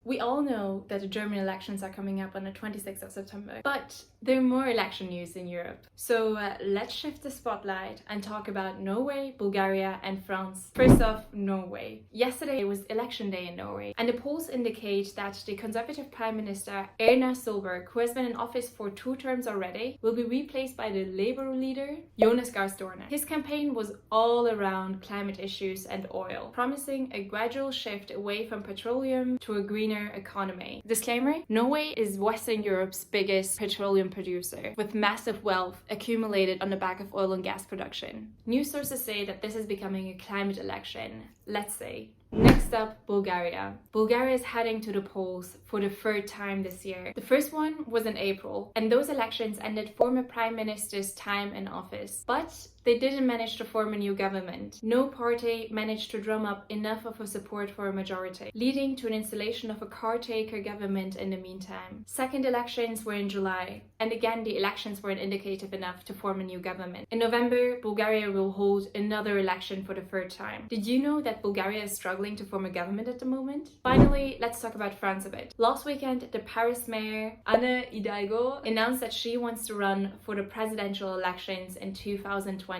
We all know that the German elections are coming up on the 26th of September, but there are more election news in Europe. So let's shift the spotlight and talk about Norway, Bulgaria and France. First off, Norway. Yesterday was election day in Norway, and the polls indicate that the Conservative Prime Minister Erna Solberg, who has been in office for 2 terms already, will be replaced by the Labour leader Jonas Gahr Støre. His campaign was all around climate issues and oil, promising a gradual shift away from petroleum to a greener economy. Disclaimer: Norway is Western Europe's biggest petroleum producer, with massive wealth accumulated on the back of oil and gas production. News sources say that this is becoming a climate election. Let's say. Next up, Bulgaria. Bulgaria is heading to the polls for the 3rd time this year. The first one was in April, and those elections ended former Prime Minister's time in office. But they didn't manage to form a new government. No party managed to drum up enough of a support for a majority, leading to an installation of a caretaker government in the meantime. Second elections were in July, and again the elections weren't indicative enough to form a new government. In November, Bulgaria will hold another election for the 3rd time. Did you know that Bulgaria is struggling to form a government at the moment? Finally, let's talk about France a bit. Last weekend, the Paris mayor, Anne Hidalgo, announced that she wants to run for the presidential elections in 2022.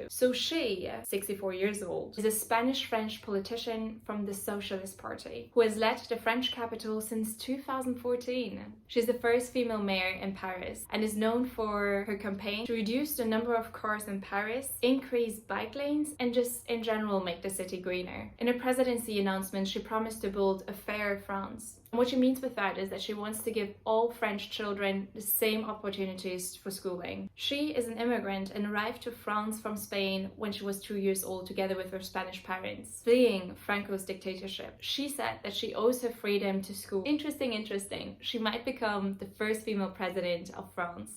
So she, 64 years old, is a Spanish-French politician from the Socialist Party, who has led the French capital since 2014. She's the first female mayor in Paris and is known for her campaign to reduce the number of cars in Paris, increase bike lanes, and just in general make the city greener. In her presidency announcement, she promised to build a fairer France. And what she means with that is that she wants to give all French children the same opportunities for schooling. She is an immigrant and arrived to France from Spain when she was 2 years old together with her Spanish parents, fleeing Franco's dictatorship. She said that she owes her freedom to school. Interesting. She might become the first female president of France.